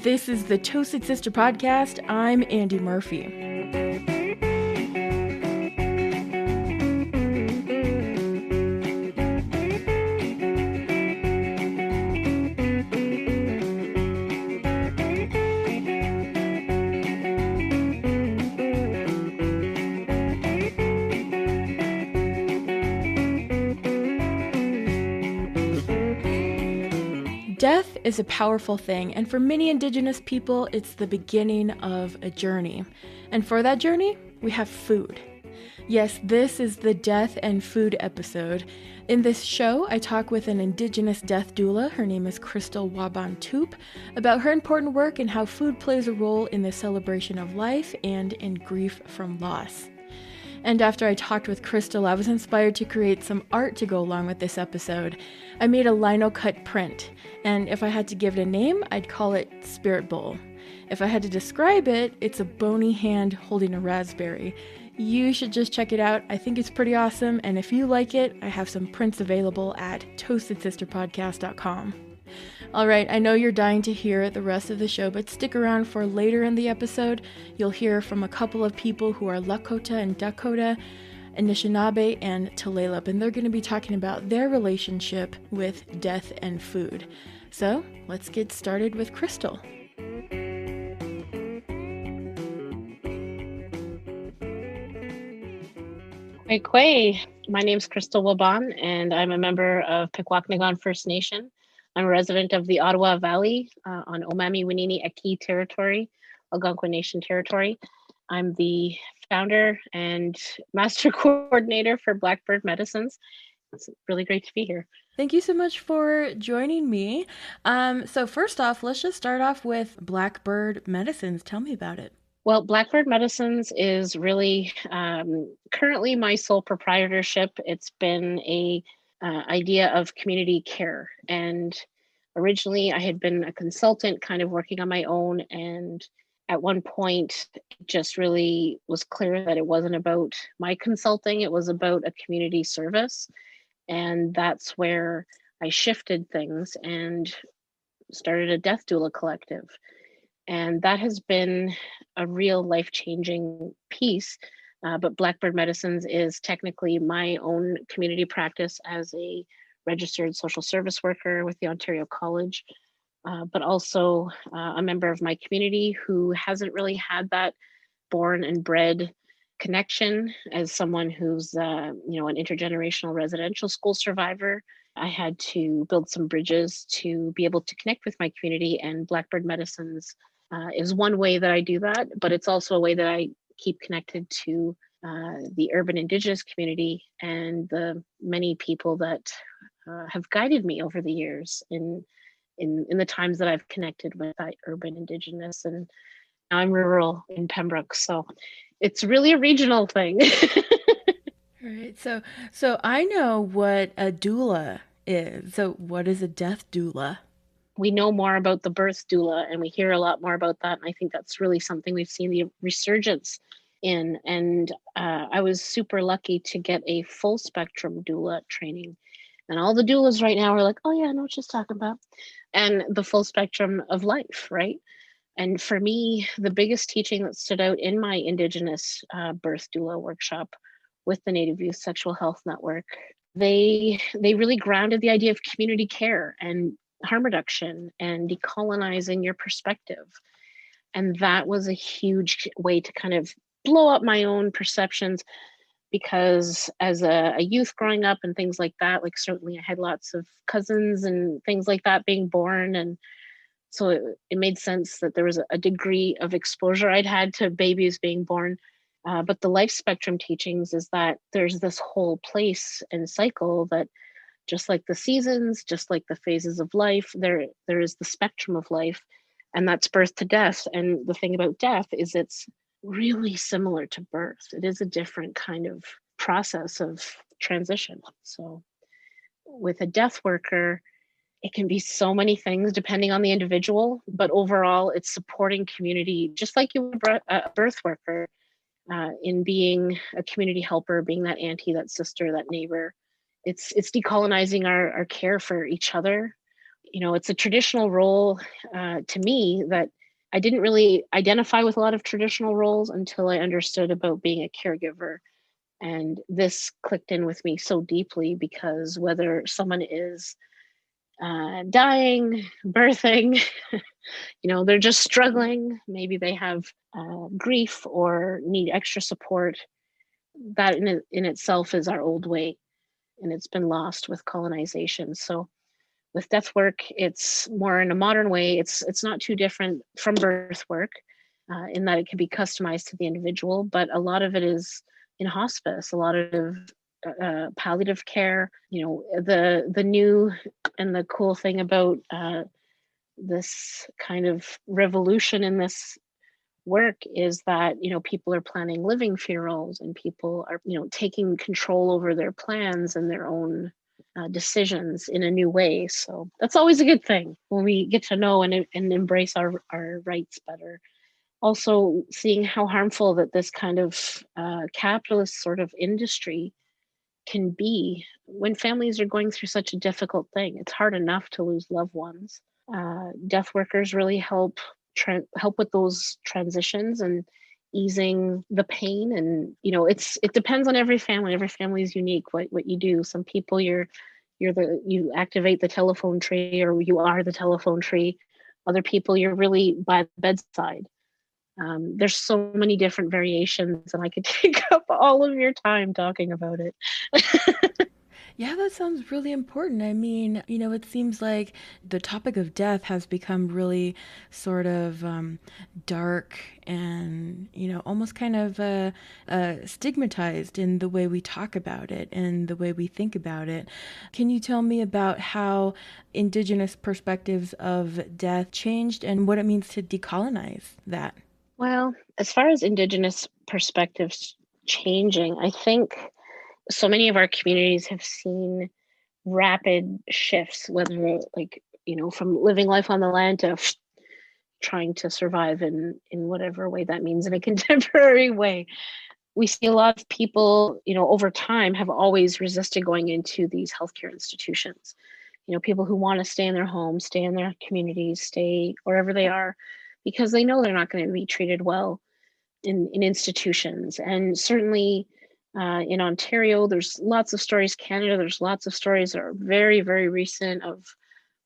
This is the Toasted Sister Podcast. I'm Andy Murphy. Death is a powerful thing, and for many Indigenous people, it's the beginning of a journey. And for that journey, we have food. Yes, this is the Death and Food episode. In this show, I talk with an Indigenous death doula, her name is Chrystal Waban, about her important work and how food plays a role in the celebration of life and in grief from loss. And after I talked with Chrystal, I was inspired to create some art to go along with this episode. I made a lino cut print, and if I had to give it a name, I'd call it Spirit Bowl. If I had to describe it, it's a bony hand holding a raspberry. You should just check it out. I think it's pretty awesome, and if you like it, I have some prints available at toastedsisterpodcast.com. All right, I know you're dying to hear the rest of the show, but stick around for later in the episode. You'll hear from a couple of people who are Lakota and Dakota, Anishinaabe, and Tulalip, and they're going to be talking about their relationship with death and food. So let's get started with Chrystal. Kway. My name's Chrystal Waban, and I'm a member of Pikwakanagan First Nation. I'm a resident of the Ottawa Valley on Omami Winini Eki territory, Algonquin Nation territory. I'm the founder and master coordinator for Blackbird Medicines. It's really great to be here. Thank you so much for joining me. So first off, let's just start off with Blackbird Medicines. Tell me about it. Well, Blackbird Medicines is really currently my sole proprietorship. It's been a idea of community care. And originally I had been a consultant kind of working on my own. And at one point, it just really was clear that it wasn't about my consulting, it was about a community service. And that's where I shifted things and started a Death Doula Collective. And that has been a real life-changing piece. But Blackbird Medicines is technically my own community practice as a registered social service worker with the Ontario College, but also a member of my community who hasn't really had that born and bred connection. As someone who's an intergenerational residential school survivor, I had to build some bridges to be able to connect with my community, and Blackbird Medicines is one way that I do that, but it's also a way that I keep connected to the urban Indigenous community and the many people that have guided me over the years in the times that I've connected with that urban Indigenous. And now I'm rural in Pembroke, so it's really a regional thing. All right, so I know what a doula is. So what is a death doula? We know more about the birth doula, and we hear a lot more about that. And I think that's really something we've seen the resurgence in. And I was super lucky to get a full spectrum doula training. And all the doulas right now are like, oh yeah, I know what she's talking about. And the full spectrum of life, right? And for me, the biggest teaching that stood out in my Indigenous birth doula workshop with the Native Youth Sexual Health Network, they really grounded the idea of community care and harm reduction and decolonizing your perspective. And that was a huge way to kind of blow up my own perceptions, because as a youth growing up and things like that, like certainly I had lots of cousins and things like that being born. And so it made sense that there was a degree of exposure I'd had to babies being born. But the life spectrum teachings is that there's this whole place and cycle that, just like the seasons, just like the phases of life, there is the spectrum of life, and that's birth to death. And the thing about death is it's really similar to birth. It is a different kind of process of transition. So with a death worker, it can be so many things depending on the individual, but overall it's supporting community, just like you would a birth worker, in being a community helper, being that auntie, that sister, that neighbor. It's decolonizing our care for each other. You know, it's a traditional role to me that I didn't really identify with a lot of traditional roles until I understood about being a caregiver. And this clicked in with me so deeply, because whether someone is dying, birthing, they're just struggling, maybe they have grief or need extra support, that in itself is our old way, and it's been lost with colonization. So with death work, it's more in a modern way. It's not too different from birth work, in that it can be customized to the individual, but a lot of it is in hospice, a lot of palliative care. The new and the cool thing about this kind of revolution in this work is that people are planning living funerals, and people are taking control over their plans and their own decisions in a new way. So that's always a good thing when we get to know and embrace our rights better. Also, seeing how harmful that this kind of capitalist sort of industry can be when families are going through such a difficult thing. It's hard enough to lose loved ones. Death workers really help with those transitions and easing the pain. And it depends on every family. Every family is unique. What you do. Some people you activate the telephone tree, or you are the telephone tree. Other people, you're really by the bedside. There's so many different variations, and I could take up all of your time talking about it. Yeah, that sounds really important. I mean, it seems like the topic of death has become really sort of dark and, almost kind of stigmatized in the way we talk about it and the way we think about it. Can you tell me about how Indigenous perspectives of death changed and what it means to decolonize that? Well, as far as Indigenous perspectives changing, I think so many of our communities have seen rapid shifts, whether from living life on the land to trying to survive in whatever way that means in a contemporary way. We see a lot of people, over time have always resisted going into these healthcare institutions. People who want to stay in their homes, stay in their communities, stay wherever they are, because they know they're not going to be treated well in institutions. And certainly in Ontario, there's lots of stories. Canada, there's lots of stories that are very, very recent of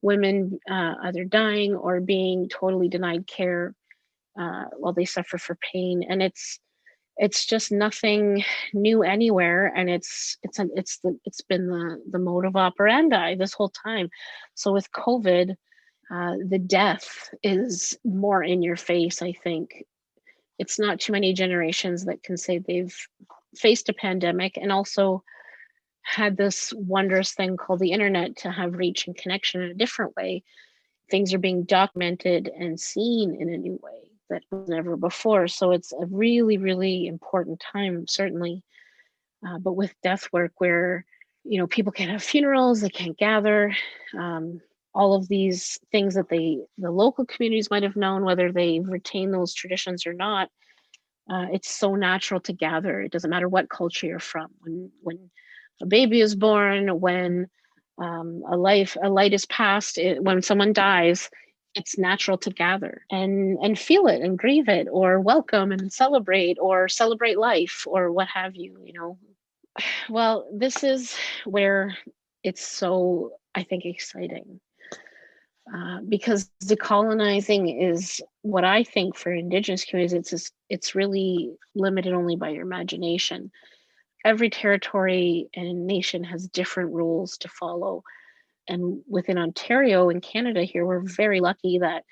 women either dying or being totally denied care while they suffer for pain. And it's just nothing new anywhere, and it's been the modus operandi this whole time. So with COVID, the death is more in your face. I think it's not too many generations that can say they've faced a pandemic and also had this wondrous thing called the internet to have reach and connection in a different way. Things are being documented and seen in a new way that was never before. So it's a really, really important time, certainly. But with death work, where people can't have funerals, they can't gather, all of these things that the local communities might have known, whether they retain those traditions or not, it's so natural to gather. It doesn't matter what culture you're from. When a baby is born, when a light is passed, when someone dies, it's natural to gather and feel it and grieve it, or welcome and celebrate life, or what have you. Well, this is where it's so, I think, exciting. Because decolonizing is what I think for Indigenous communities, it's really limited only by your imagination. Every territory and nation has different rules to follow. And within Ontario and Canada here, we're very lucky that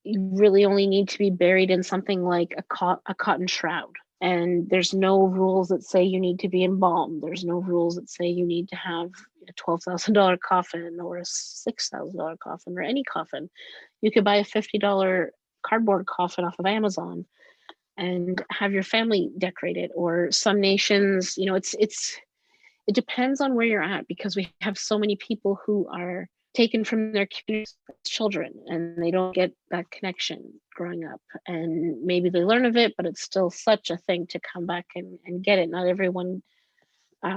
you really only need to be buried in something like a cotton shroud. And there's no rules that say you need to be embalmed. There's no rules that say you need to have a $12,000 coffin or a $6,000 coffin or any coffin. You could buy a $50 cardboard coffin off of Amazon and have your family decorated. Or some nations, it depends on where you're at, because we have so many people who are taken from their communities as children, and they don't get that connection growing up. And maybe they learn of it, but it's still such a thing to come back and get it. Not everyone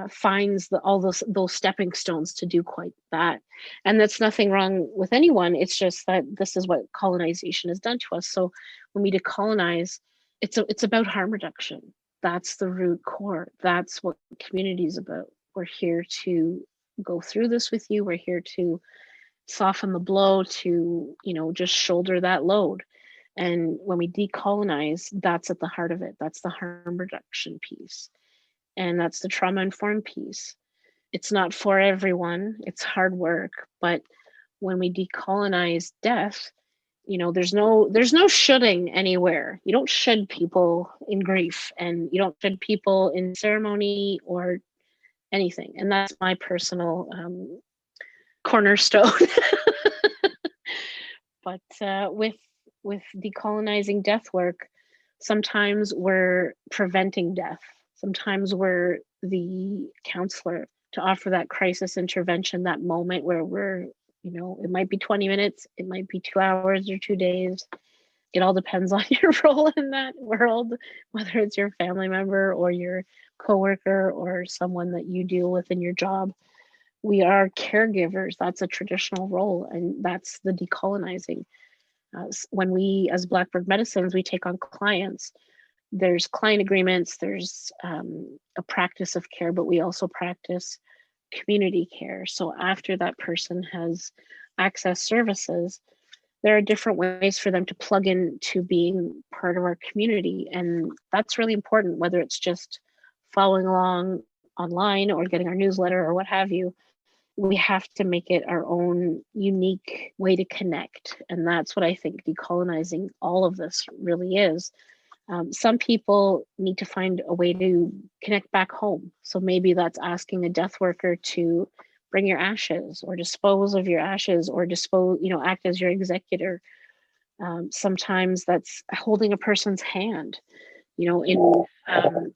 finds all those stepping stones to do quite that. And that's nothing wrong with anyone. It's just that this is what colonization has done to us. So when we decolonize, it's about harm reduction. That's the root core. That's what community is about. We're here to go through this with you. We're here to soften the blow, to, just shoulder that load. And when we decolonize, that's at the heart of it. That's the harm reduction piece. And that's the trauma-informed piece. It's not for everyone. It's hard work. But when we decolonize death, there's no shoulding anywhere. You don't should people in grief, and you don't should people in ceremony or anything. And that's my personal cornerstone. But with decolonizing death work, sometimes we're preventing death. Sometimes we're the counselor to offer that crisis intervention, that moment where we're, it might be 20 minutes, it might be 2 hours or 2 days. It all depends on your role in that world, whether it's your family member or your coworker or someone that you deal with in your job. We are caregivers. That's a traditional role, and that's the decolonizing. When we, as Blackbird Medicines, we take on clients, there's client agreements, there's a practice of care, but we also practice community care. So after that person has accessed services, there are different ways for them to plug into being part of our community. And that's really important, whether it's just following along online or getting our newsletter or what have you. We have to make it our own unique way to connect. And that's what I think decolonizing all of this really is. Some people need to find a way to connect back home. So maybe that's asking a death worker to bring your ashes or dispose of your ashes or act as your executor. Sometimes that's holding a person's hand. In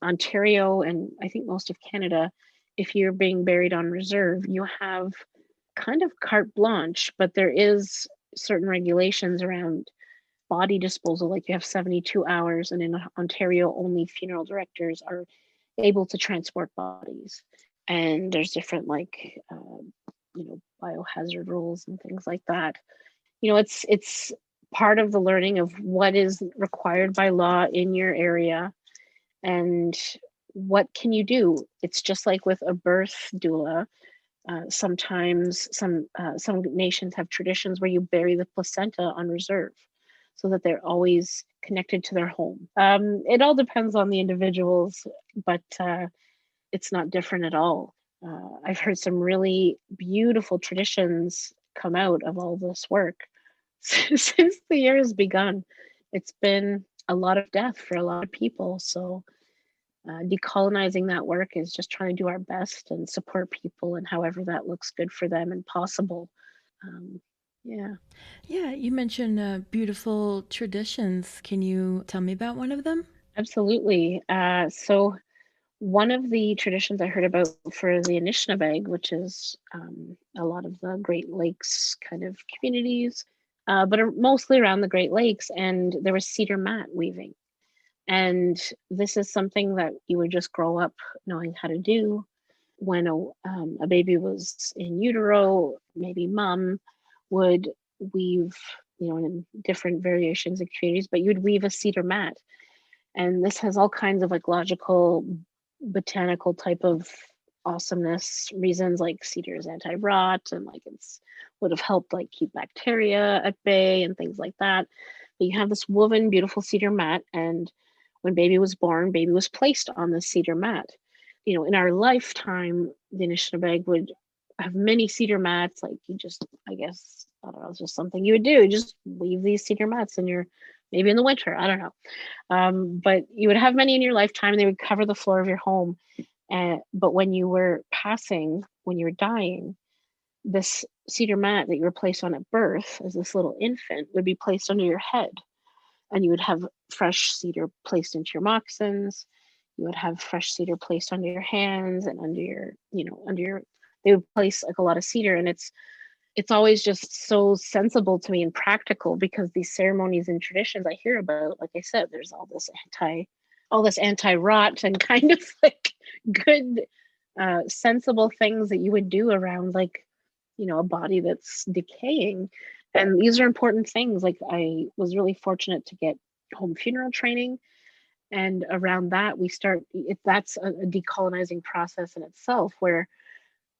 Ontario and I think most of Canada, if you're being buried on reserve, you have kind of carte blanche, but there is certain regulations around body disposal. Like you have 72 hours, and in Ontario, only funeral directors are able to transport bodies. And there's different biohazard rules and things like that. It's part of the learning of what is required by law in your area and what can you do. It's just like with a birth doula. Sometimes some nations have traditions where you bury the placenta on reserve so that they're always connected to their home. It all depends on the individuals, but it's not different at all. I've heard some really beautiful traditions come out of all this work since the year has begun. It's been a lot of death for a lot of people. So decolonizing that work is just trying to do our best and support people and however that looks good for them and possible. Yeah, you mentioned beautiful traditions. Can you tell me about one of them? absolutely. So one of the traditions I heard about for the Anishinaabe, which is a lot of the Great Lakes kind of communities, but are mostly around the Great Lakes, and there was cedar mat weaving. And this is something that you would just grow up knowing how to do. When a baby was in utero, maybe mom would weave, in different variations of communities, but you'd weave a cedar mat. And this has all kinds of logical, botanical type of awesomeness reasons, like cedar is anti-rot and it's would have helped keep bacteria at bay and things like that. But you have this woven, beautiful cedar mat, and when baby was born, baby was placed on the cedar mat. In our lifetime, the Anishinaabe would have many cedar mats. You just, I guess, I don't know, it's just something you would do. Just weave these cedar mats maybe in the winter, I don't know. But you would have many in your lifetime. They would cover the floor of your home. But when you were passing, when you were dying, this cedar mat that you were placed on at birth as this little infant would be placed under your head. And you would have fresh cedar placed into your moccasins. You would have fresh cedar placed under your hands and under your, they would place a lot of cedar. And it's always just so sensible to me and practical, because these ceremonies and traditions I hear about, like I said, there's all this anti-rot and kind of good sensible things that you would do around, like, a body that's decaying. And these are important things. Like, I was really fortunate to get home funeral training, and around that we start that's a decolonizing process in itself, where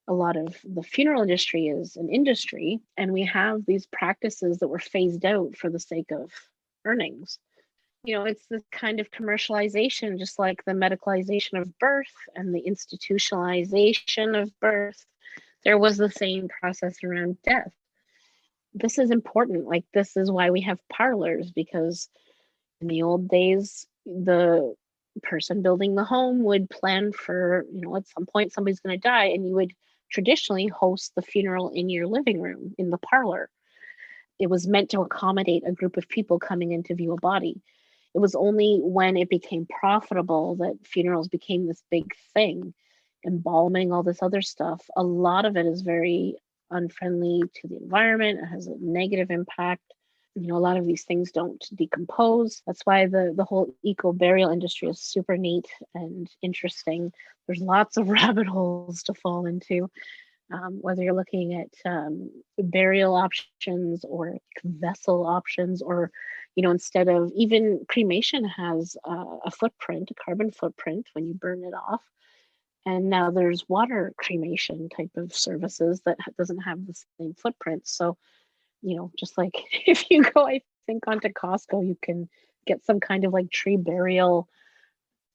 a lot of the funeral industry is an industry, and we have these practices that were phased out for the sake of earnings. It's this kind of commercialization, just like the medicalization of birth and the institutionalization of birth. There was the same process around death. This is important. Like, this is why we have parlors, because in the old days, the person building the home would plan for, at some point somebody's going to die, and you would traditionally host the funeral in your living room, in the parlor. It was meant to accommodate a group of people coming in to view a body. It was only when it became profitable that funerals became this big thing. Embalming, all this other stuff, a lot of it is very unfriendly to the environment. It has a negative impact. A lot of these things don't decompose. That's why the whole eco burial industry is super neat and interesting. There's lots of rabbit holes to fall into. Whether you're looking at burial options or vessel options, or, instead of, even cremation has a footprint, a carbon footprint when you burn it off. And now there's water cremation type of services that doesn't have the same footprint. So, just like if you go, I think, onto Costco, you can get some kind of like tree burial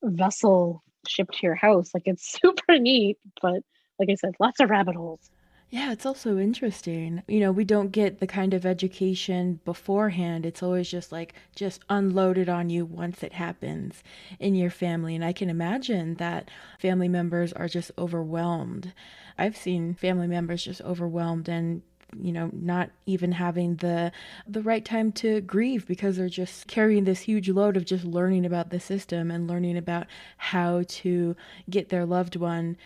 vessel shipped to your house. Like, it's super neat, but like I said, lots of rabbit holes. Yeah, it's also interesting. We don't get the kind of education beforehand. It's always just unloaded on you once it happens in your family. And I can imagine that family members are just overwhelmed. I've seen family members just overwhelmed and not even having the right time to grieve, because they're just carrying this huge load of just learning about the system and learning about how to get their loved one,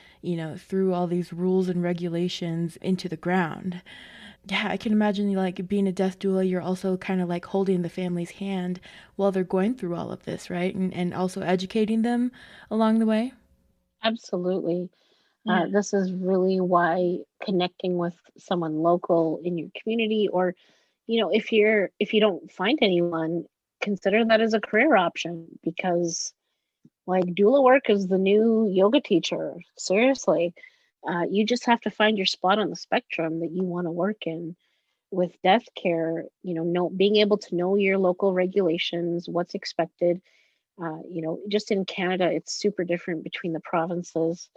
through all these rules and regulations into the ground. Yeah, I can imagine, like, being a death doula, you're also kind of like holding the family's hand while they're going through all of this, right? And also educating them along the way. Absolutely. Yeah. This is really why connecting with someone local in your community, or, if you don't find anyone, consider that as a career option, because, like, doula work is the new yoga teacher. Seriously. You just have to find your spot on the spectrum that you want to work in. With death care, being able to know your local regulations, what's expected. Just in Canada, it's super different between the provinces.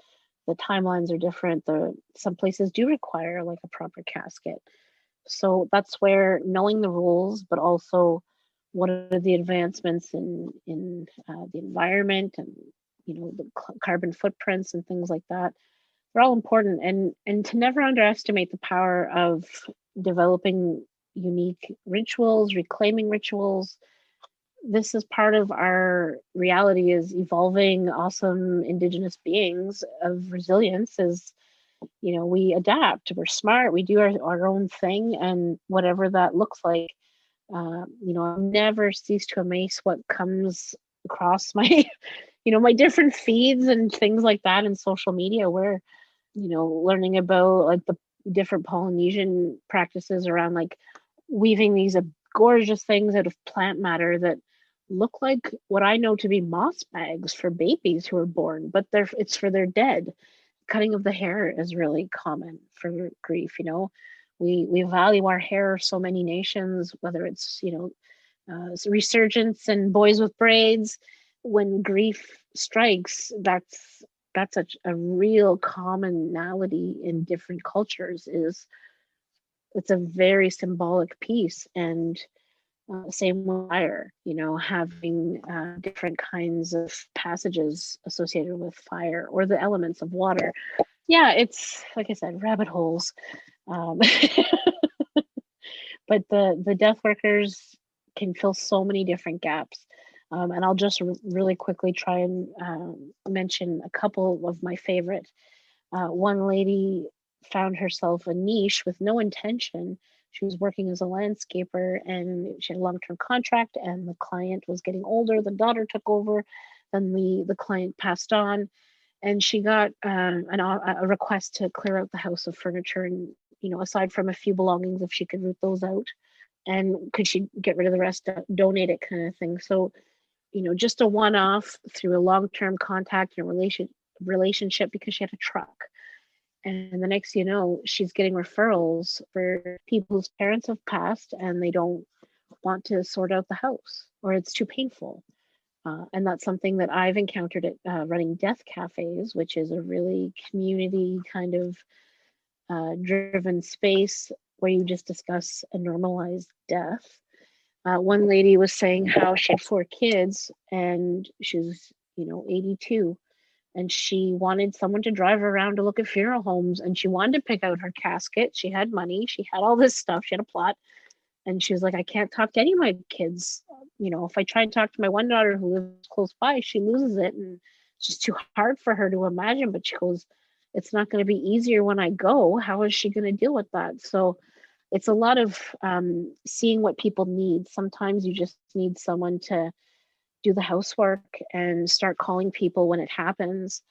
The timelines are different. Some places do require like a proper casket. So that's where knowing the rules, but also what are the advancements in the environment, and the carbon footprints and things like that. They're all important, and to never underestimate the power of developing unique rituals, reclaiming rituals. This is part of our reality, is evolving awesome Indigenous beings of resilience. Is, we adapt, we're smart, we do our own thing, and whatever that looks like. I never cease to amaze what comes across my my different feeds and things like that in social media, where, learning about like the different Polynesian practices around, like, weaving these gorgeous things out of plant matter that look like what I know to be moss bags for babies who are born, but it's for their dead. Cutting of the hair is really common for grief. We value our hair, so many nations, whether it's resurgence and boys with braids. When grief strikes, that's a real commonality in different cultures. Is It's a very symbolic piece. And same with fire, having different kinds of passages associated with fire, or the elements of water. Yeah, it's, like I said, rabbit holes. Um, but the death workers can fill so many different gaps. And I'll just really quickly try and mention a couple of my favorite. One lady found herself a niche with no intention. She was working as a landscaper, and she had a long-term contract, and the client was getting older. The daughter took over, then the client passed on, And she got a request to clear out the house of furniture, and aside from a few belongings, if she could root those out, and could she get rid of the rest, donate it, kind of thing. So just a one-off through a long-term contact and relationship, because she had a truck. And the next she's getting referrals for people whose parents have passed and they don't want to sort out the house, or it's too painful. And that's something that I've encountered at running death cafes, which is a really community kind of driven space where you just discuss and normalize death. One lady was saying how she had 4 kids and she's 82, and she wanted someone to drive her around to look at funeral homes, and she wanted to pick out her casket. She had money, she had all this stuff, she had a plot, and she was like, I can't talk to any of my kids. If I try and talk to my one daughter who lives close by, she loses it, and it's just too hard for her to imagine. But she goes, it's not going to be easier when I go. How is she going to deal with that? So it's a lot of seeing what people need. Sometimes you just need someone to do the housework and start calling people when it happens.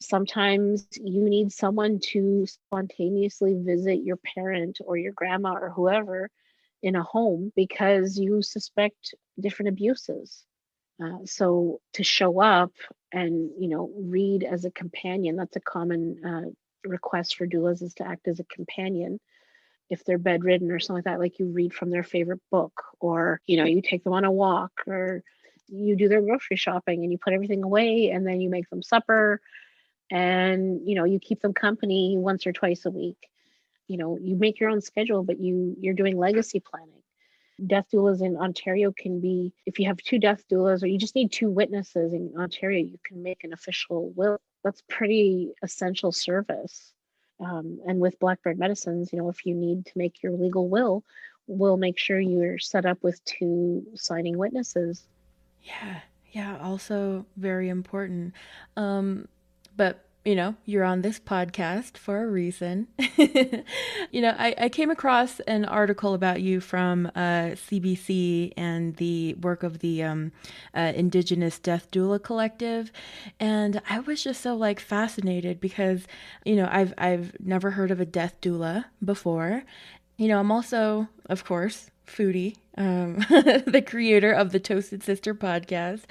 Sometimes you need someone to spontaneously visit your parent or your grandma or whoever in a home because you suspect different abuses. So to show up and, read as a companion, that's a common request for doulas, is to act as a companion. If they're bedridden or something like that, like you read from their favorite book, or, you take them on a walk, or you do their grocery shopping and you put everything away, and then you make them supper, and, you keep them company once or twice a week. You make your own schedule, but you're doing legacy planning. Death doulas in Ontario can be, if you have 2 death doulas, or you just need 2 witnesses in Ontario, you can make an official will. That's pretty essential service. And with Blackbird Medicines, if you need to make your legal will, we'll make sure you're set up with 2 signing witnesses. Yeah, also very important. But you're on this podcast for a reason. I came across an article about you from CBC and the work of the Indigenous Death Doula Collective, and I was just so fascinated because I've never heard of a death doula before. I'm also, of course, foodie, the creator of the Toasted Sister podcast.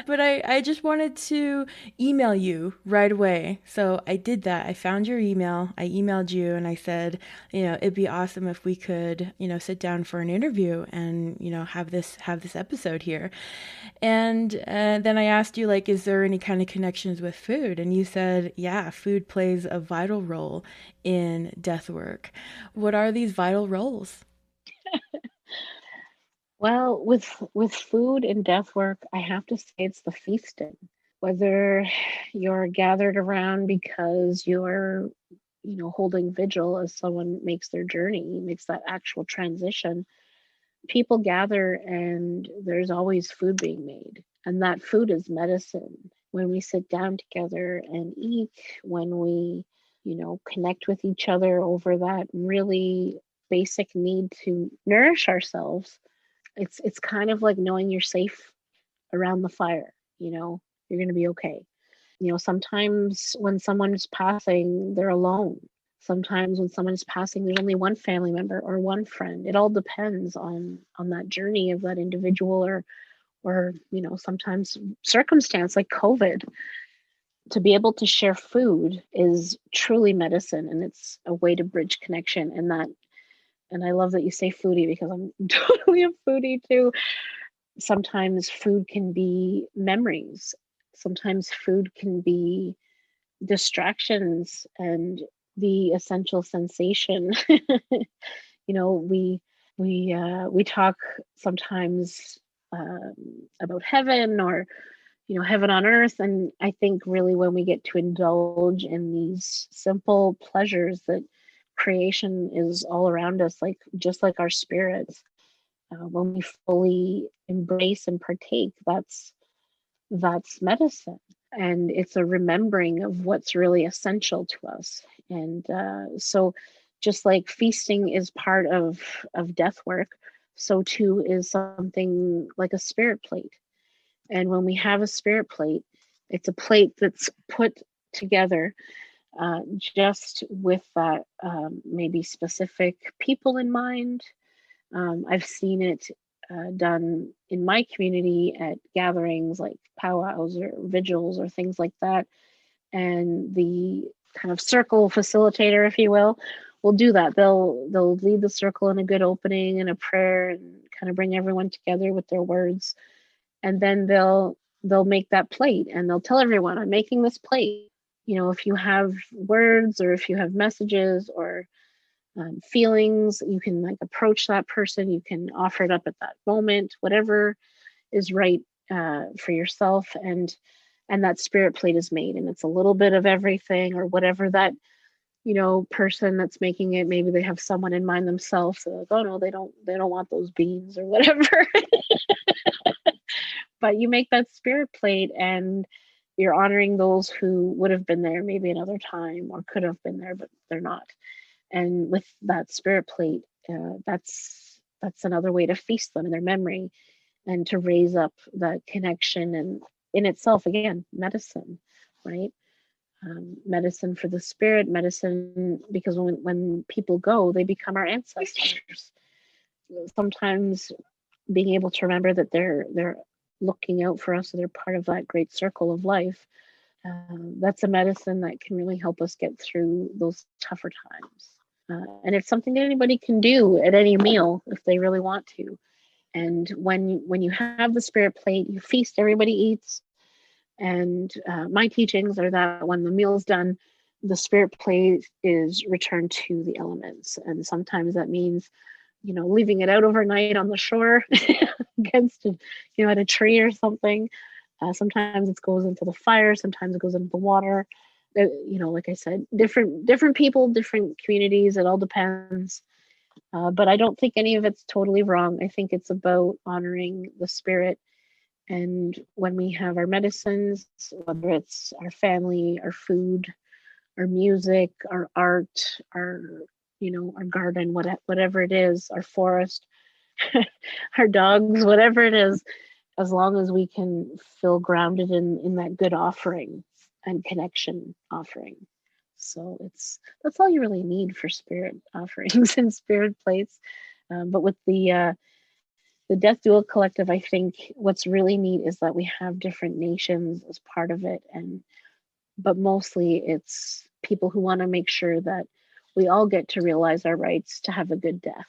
But I just wanted to email you right away. So I did that. I found your email. I emailed you and I said, it'd be awesome if we could, sit down for an interview and, have this episode here. And then I asked you, is there any kind of connections with food? And you said, yeah, food plays a vital role in death work. What are these vital roles? Well, with food and death work, I have to say it's the feasting. Whether you're gathered around because you're, holding vigil as someone makes their journey, makes that actual transition, people gather and there's always food being made. And that food is medicine. When we sit down together and eat, when we, connect with each other over that really basic need to nourish ourselves, it's kind of like knowing you're safe around the fire. You're going to be okay. Sometimes when someone is passing, they're alone. Sometimes when someone is passing, there's only one family member or one friend. It all depends on that journey of that individual, or sometimes circumstance like COVID. To be able to share food is truly medicine, and it's a way to bridge connection. And I love that you say foodie, because I'm totally a foodie too. Sometimes food can be memories. Sometimes food can be distractions and the essential sensation. We talk sometimes about heaven, or heaven on earth, and I think really when we get to indulge in these simple pleasures that creation is all around us, just like our spirits, when we fully embrace and partake, that's medicine. And it's a remembering of what's really essential to us. And so just like feasting is part of death work, so too is something like a spirit plate. And when we have a spirit plate, it's a plate that's put together, just with that maybe specific people in mind. I've seen it done in my community at gatherings like powwows or vigils or things like that. And the kind of circle facilitator, if you will do that. They'll lead the circle in a good opening and a prayer and kind of bring everyone together with their words. And then they'll make that plate and they'll tell everyone, I'm making this plate. If you have words or if you have messages or feelings, you can like approach that person, you can offer it up at that moment, whatever is right for yourself, and that spirit plate is made, and it's a little bit of everything or whatever that person that's making it, maybe they have someone in mind themselves, so like, oh no, they don't want those beans or whatever. But you make that spirit plate and you're honoring those who would have been there maybe another time or could have been there but they're not. And with that spirit plate, that's another way to feast them in their memory and to raise up that connection, and in itself, again, medicine, right? Medicine for the spirit, medicine, because when people go, they become our ancestors. Sometimes being able to remember that they're looking out for us, so they're part of that great circle of life. That's a medicine that can really help us get through those tougher times. And it's something that anybody can do at any meal if they really want to. And when you have the spirit plate, you feast, everybody eats. And my teachings are that when the meal is done, the spirit plate is returned to the elements. And sometimes that means, leaving it out overnight on the shore against, at a tree or something. Sometimes it goes into the fire. Sometimes it goes into the water. Like I said, different people, different communities. It all depends. But I don't think any of it's totally wrong. I think it's about honoring the spirit. And when we have our medicines, whether it's our family, our food, our music, our art, our garden, whatever it is, our forest, our dogs, whatever it is, as long as we can feel grounded in that good offering and connection offering. So that's all you really need for spirit offerings and spirit plates. But with the Death Doula Collective, I think what's really neat is that we have different nations as part of it, but mostly it's people who want to make sure that we all get to realize our rights to have a good death.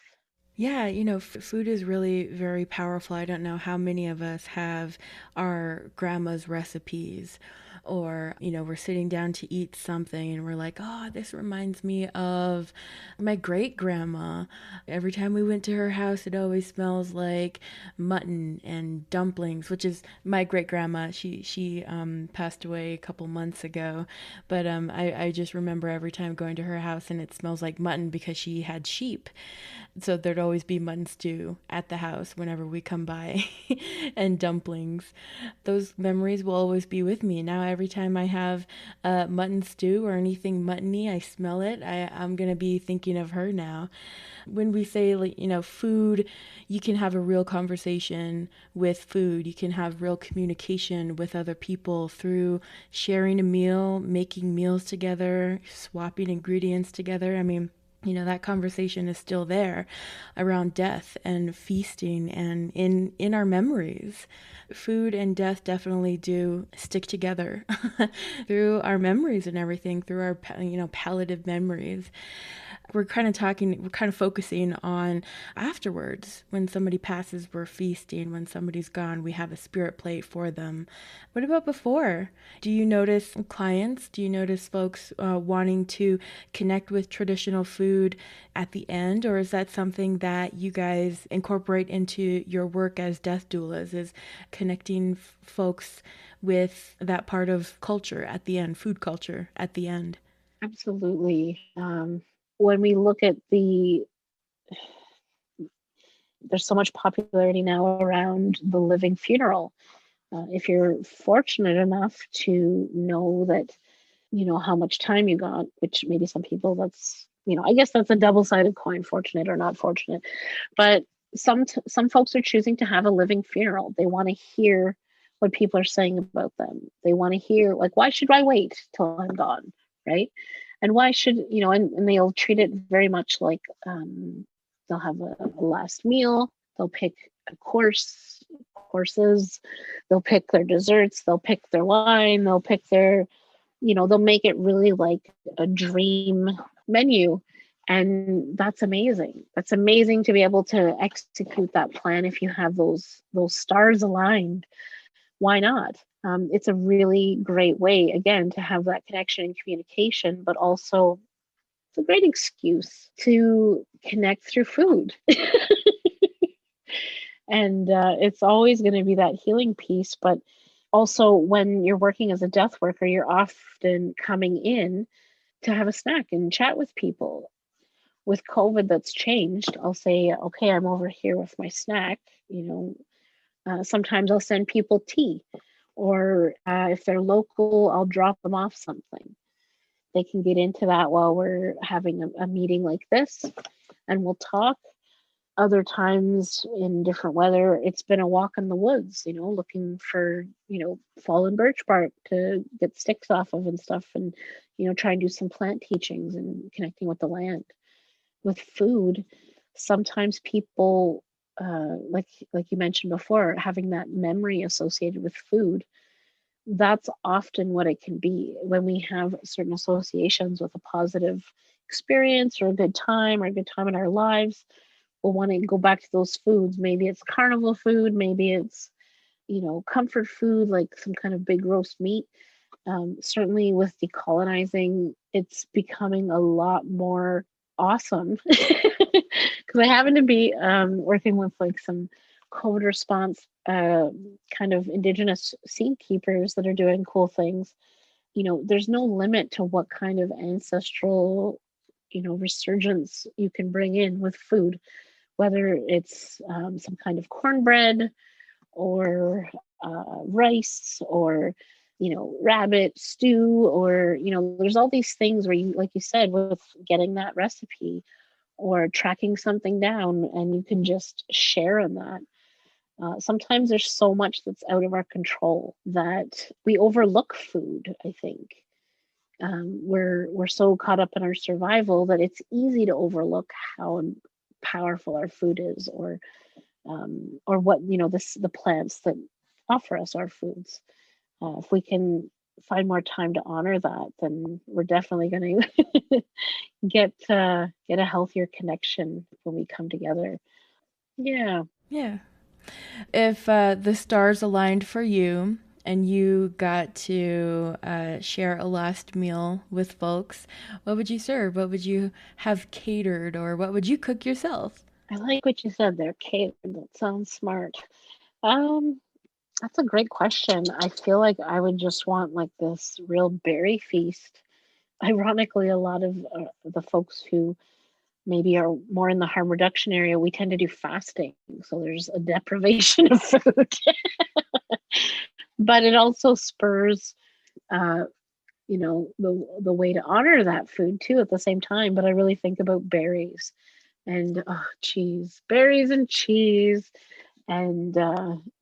Yeah, food is really very powerful. I don't know how many of us have our grandma's recipes, or, we're sitting down to eat something and we're like, oh, this reminds me of my great grandma. Every time we went to her house, it always smells like mutton and dumplings, which is my great grandma. She passed away a couple months ago, but I just remember every time going to her house and it smells like mutton because she had sheep. So there'd always be mutton stew at the house whenever we come by and dumplings. Those memories will always be with me. Now every time I have mutton stew or anything muttony, I smell it, I'm going to be thinking of her now. When we say, food, you can have a real conversation with food. You can have real communication with other people through sharing a meal, making meals together, swapping ingredients together. I mean, that conversation is still there around death and feasting and in our memories. Food and death definitely do stick together through our memories and everything, through our, palliative memories. We're kind of focusing on afterwards. When somebody passes, we're feasting. When somebody's gone, we have a spirit plate for them. What about before? Do you notice clients? Do you notice folks wanting to connect with traditional food at the end? Or is that something that you guys incorporate into your work as death doulas, is connecting folks with that part of culture at the end, food culture at the end? Absolutely. When we look at there's so much popularity now around the living funeral. If you're fortunate enough to know that, how much time you got, which maybe some people, that's, I guess that's a double-sided coin, fortunate or not fortunate. But some folks are choosing to have a living funeral. They want to hear what people are saying about them. They want to hear, like, why should I wait till I'm gone, right? And why should, and they'll treat it very much like they'll have a last meal, they'll pick a courses, they'll pick their desserts, they'll pick their wine, they'll pick their, they'll make it really like a dream menu. And that's amazing. That's amazing to be able to execute that plan if you have those stars aligned. Why not? It's a really great way, again, to have that connection and communication, but also it's a great excuse to connect through food. And it's always going to be that healing piece. But also when you're working as a death worker, you're often coming in to have a snack and chat with people. With COVID, that's changed. I'll say, okay, I'm over here with my snack. Sometimes I'll send people tea, or if they're local, I'll drop them off something. They can get into that while we're having a meeting like this, and we'll talk. Other times in different weather, it's been a walk in the woods, looking for, fallen birch bark to get sticks off of and stuff, and, try and do some plant teachings and connecting with the land. With food, sometimes people, like you mentioned before, having that memory associated with food, that's often what it can be. When we have certain associations with a positive experience or a good time in our lives, we'll want to go back to those foods. Maybe it's carnival food, maybe it's, comfort food, like some kind of big roast meat. Certainly with decolonizing, it's becoming a lot more awesome, because I happen to be working with like some COVID response kind of Indigenous seed keepers that are doing cool things. There's no limit to what kind of ancestral, resurgence you can bring in with food, whether it's some kind of cornbread or rice, or rabbit stew, or there's all these things where you, like you said, with getting that recipe or tracking something down, and you can just share in that. Sometimes there's so much that's out of our control that we overlook food, I think. We're so caught up in our survival that it's easy to overlook how powerful our food is, or what the plants that offer us our foods. If we can find more time to honor that, then we're definitely going to get a healthier connection when we come together. Yeah. If the stars aligned for you and you got to share a last meal with folks, what would you serve? What would you have catered, or what would you cook yourself? I like what you said there, Kate. That sounds smart. That's a great question. I feel like I would just want like this real berry feast. Ironically, a lot of the folks who maybe are more in the harm reduction area, we tend to do fasting. So there's a deprivation of food. But it also spurs, the way to honor that food too at the same time. But I really think about berries and cheese, berries and cheese. And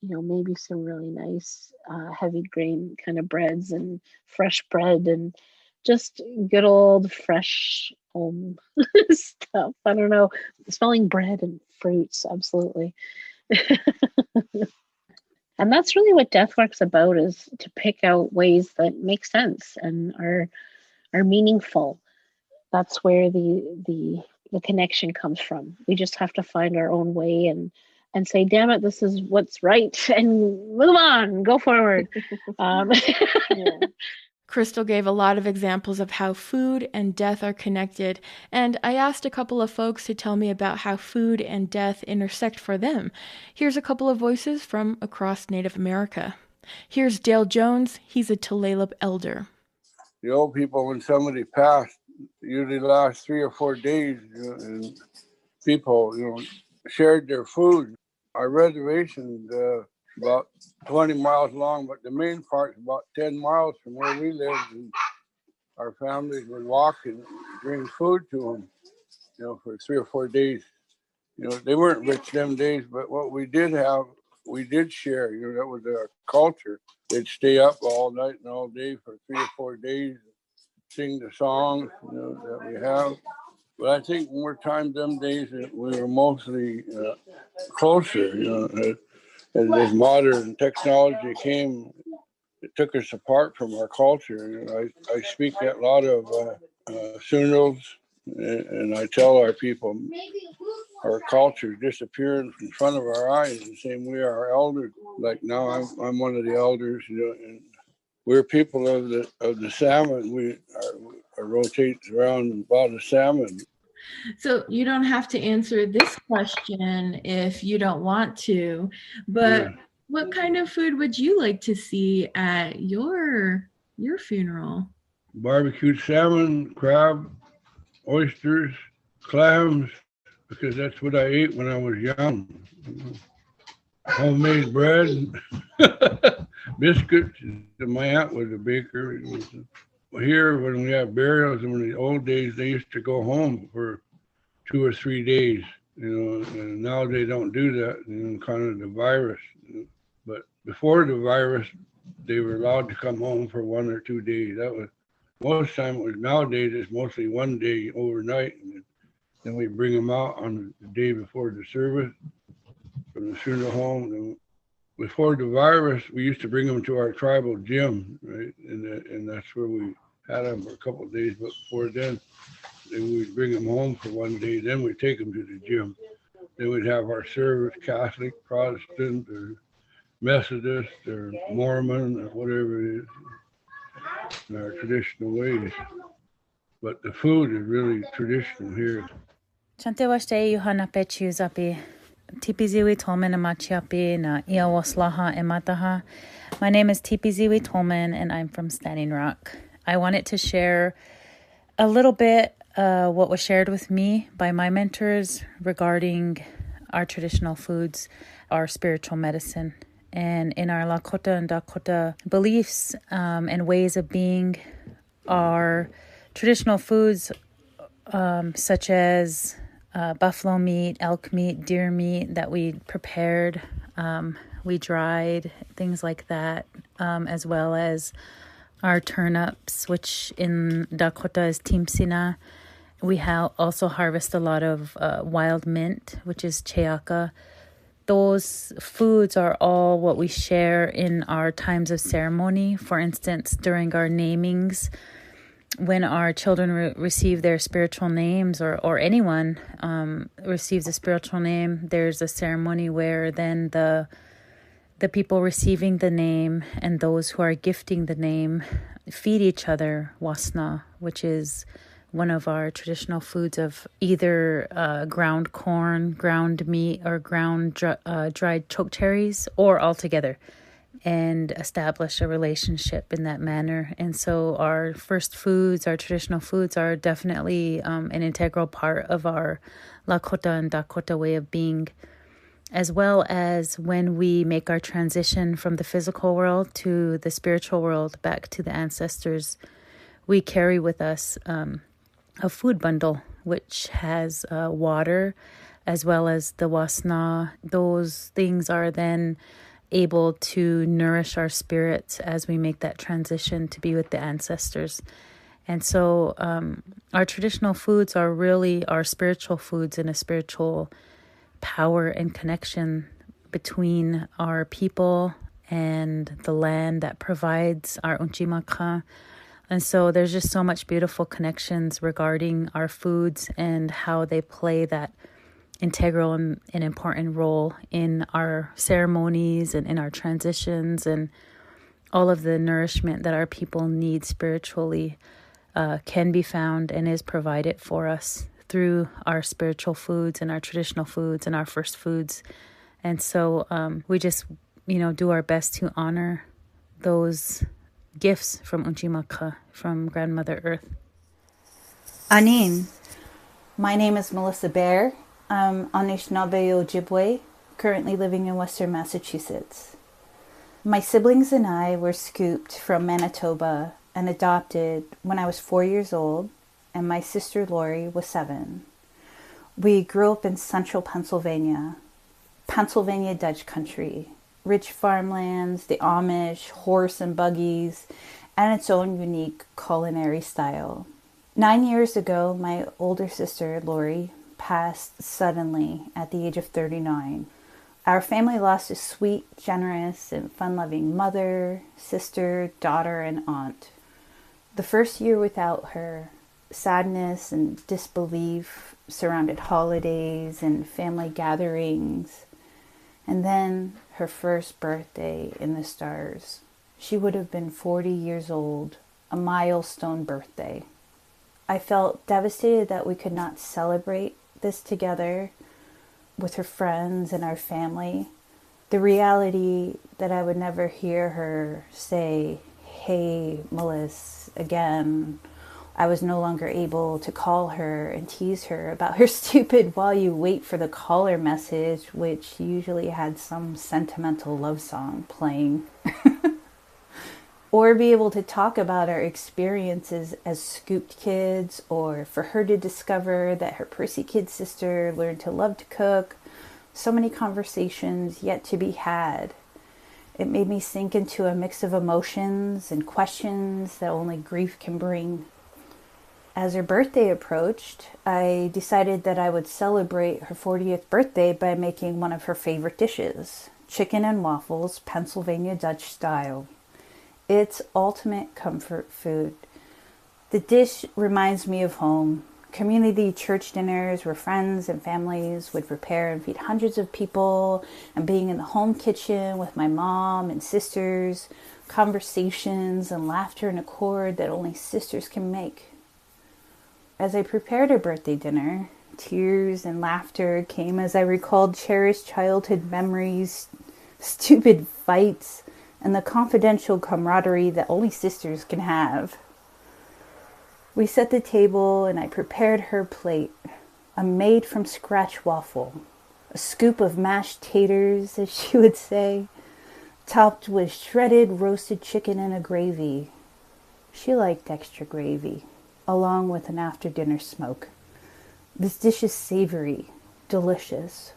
maybe some really nice heavy grain kind of breads and fresh bread, and just good old fresh home stuff. I don't know, smelling bread and fruits, absolutely. And that's really what Deathwork's about, is to pick out ways that make sense and are meaningful. That's where the connection comes from. We just have to find our own way and say, damn it, this is what's right, and move on, go forward. Yeah. Chrystal gave a lot of examples of how food and death are connected, and I asked a couple of folks to tell me about how food and death intersect for them. Here's a couple of voices from across Native America. Here's Dale Jones. He's a Tulalip elder. The old people, when somebody passed, usually last 3 or 4 days, and people, shared their food. Our reservation about 20 miles long, but the main part's about 10 miles from where we live. And our families would walk and bring food to them, for 3 or 4 days. They weren't rich them days, but what we did have we did share. That was our culture. They'd stay up all night and all day for 3 or 4 days, sing the songs that we have. But I think more time them days we were mostly closer. As modern technology came, it took us apart from our culture. I speak a lot of Sunils, and I tell our people our culture disappearing in front of our eyes the same way our elders. Like now, I'm one of the elders, and we're people of the salmon. We rotate around about the salmon. So you don't have to answer this question if you don't want to, but what kind of food would you like to see at your funeral? Barbecued salmon, crab, oysters, clams, because that's what I ate when I was young. Homemade bread, biscuits. My aunt was a baker. Here, when we have burials, in the old days, they used to go home for 2 or 3 days, and now they don't do that, kind of the virus. But before the virus, they were allowed to come home for 1 or 2 days. That was most time. Nowadays, it's mostly 1 day overnight, and then we bring them out on the day before the service from the funeral home. And before the virus, we used to bring them to our tribal gym, right? And that's where we had them for a couple of days. But before then we'd bring them home for 1 day. Then we'd take them to the gym. Then we'd have our service, Catholic, Protestant, or Methodist, or Mormon, or whatever it is, in our traditional ways. But the food is really traditional here. Chantewashte Yohanape Chuzapi, Tipiziwin Tolman Amachiapi na Iawaslaha Emataha. My name is Tipiziwin Tolman, and I'm from Standing Rock. I wanted to share a little bit what was shared with me by my mentors regarding our traditional foods, our spiritual medicine. And in our Lakota and Dakota beliefs and ways of being, our traditional foods such as buffalo meat, elk meat, deer meat that we prepared, we dried, things like that, as well as our turnips, which in Dakota is timsina. We also harvest a lot of wild mint, which is cheaka. Those foods are all what we share in our times of ceremony. For instance, during our namings, when our children receive their spiritual names, or anyone receives a spiritual name, there's a ceremony where then the people receiving the name and those who are gifting the name feed each other wasna, which is one of our traditional foods of either ground corn, ground meat, or ground dried chokecherries, or all together, and establish a relationship in that manner. And so our first foods, our traditional foods, are definitely an integral part of our Lakota and Dakota way of being, as well as when we make our transition from the physical world to the spiritual world, back to the ancestors. We carry with us a food bundle, which has water as well as the wasna. Those things are then able to nourish our spirits as we make that transition to be with the ancestors. And so our traditional foods are really our spiritual foods, and a spiritual power and connection between our people and the land that provides our unchimaka. And so there's just so much beautiful connections regarding our foods and how they play that integral and important role in our ceremonies and in our transitions, and all of the nourishment that our people need spiritually can be found and is provided for us through our spiritual foods and our traditional foods and our first foods. And so we just, do our best to honor those gifts from Unchimaka, from Grandmother Earth. Anin. My name is Melissa Baehr. I'm Anishinaabe Ojibwe, currently living in Western Massachusetts. My siblings and I were scooped from Manitoba and adopted when I was 4 years old, and my sister Lori was 7. We grew up in central Pennsylvania Dutch country, rich farmlands, the Amish, horse and buggies, and its own unique culinary style. 9 years ago, my older sister, Lori, passed suddenly at the age of 39. Our family lost a sweet, generous, and fun-loving mother, sister, daughter, and aunt. The first year without her, sadness and disbelief surrounded holidays and family gatherings. And then her first birthday in the stars. She would have been 40 years old, a milestone birthday. I felt devastated that we could not celebrate this together with her friends and our family. The reality that I would never hear her say, "Hey, Melissa," again. I was no longer able to call her and tease her about her stupid "while you wait for the caller" message, which usually had some sentimental love song playing. Or be able to talk about our experiences as scooped kids, or for her to discover that her prissy kid sister learned to love to cook. So many conversations yet to be had. It made me sink into a mix of emotions and questions that only grief can bring. As her birthday approached, I decided that I would celebrate her 40th birthday by making one of her favorite dishes, chicken and waffles, Pennsylvania Dutch style. It's ultimate comfort food. The dish reminds me of home. Community church dinners where friends and families would prepare and feed hundreds of people, and being in the home kitchen with my mom and sisters, conversations and laughter and accord that only sisters can make. As I prepared her birthday dinner, tears and laughter came as I recalled cherished childhood memories, stupid fights, and the confidential camaraderie that only sisters can have. We set the table and I prepared her plate, a made-from-scratch waffle, a scoop of mashed taters, as she would say, topped with shredded roasted chicken and a gravy. She liked extra gravy, along with an after-dinner smoke. This dish is savory, delicious.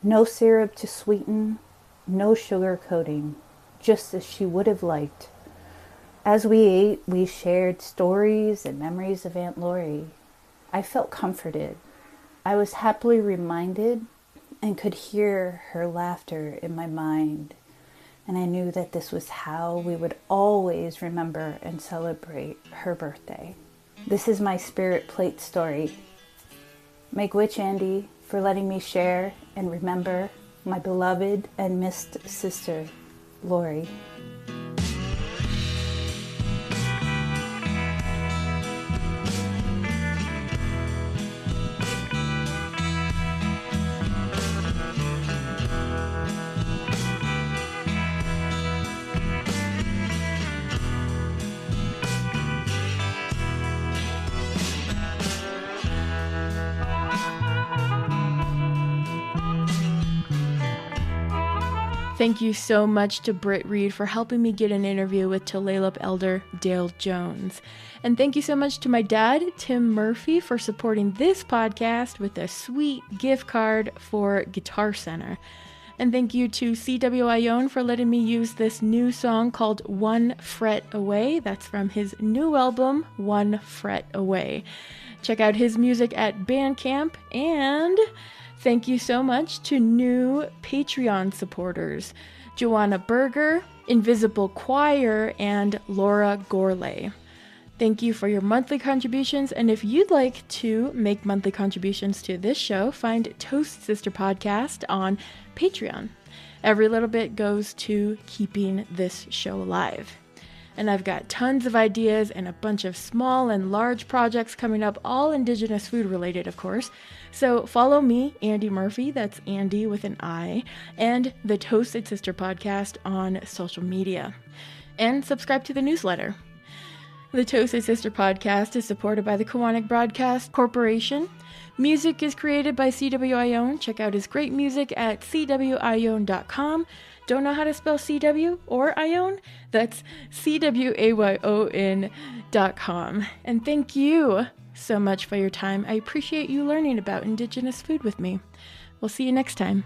No syrup to sweeten, no sugar coating. Just as she would have liked. As we ate, we shared stories and memories of Aunt Lori. I felt comforted. I was happily reminded and could hear her laughter in my mind. And I knew that this was how we would always remember and celebrate her birthday. This is my spirit plate story. Make witch Andy for letting me share and remember my beloved and missed sister, Lori. Thank you so much to Britt Reed for helping me get an interview with Tulalip Elder Dale Jones. And thank you so much to my dad, Tim Murphy, for supporting this podcast with a sweet gift card for Guitar Center. And thank you to CWION for letting me use this new song called One Fret Away. That's from his new album, One Fret Away. Check out his music at Bandcamp, and thank you so much to new Patreon supporters, Joanna Berger, Invisible Choir, and Laura Gorley. Thank you for your monthly contributions, and if you'd like to make monthly contributions to this show, find Toast Sister Podcast on Patreon. Every little bit goes to keeping this show alive. And I've got tons of ideas and a bunch of small and large projects coming up, all Indigenous food related, of course. So follow me, Andy Murphy, that's Andy with an I, and the Toasted Sister Podcast on social media. And subscribe to the newsletter. The Toasted Sister Podcast is supported by the Kiwanis Broadcast Corporation. Music is created by CWION. Check out his great music at cwion.com. Don't know how to spell CW or Ion? That's CWAYON.com. And thank you so much for your time. I appreciate you learning about Indigenous food with me. We'll see you next time.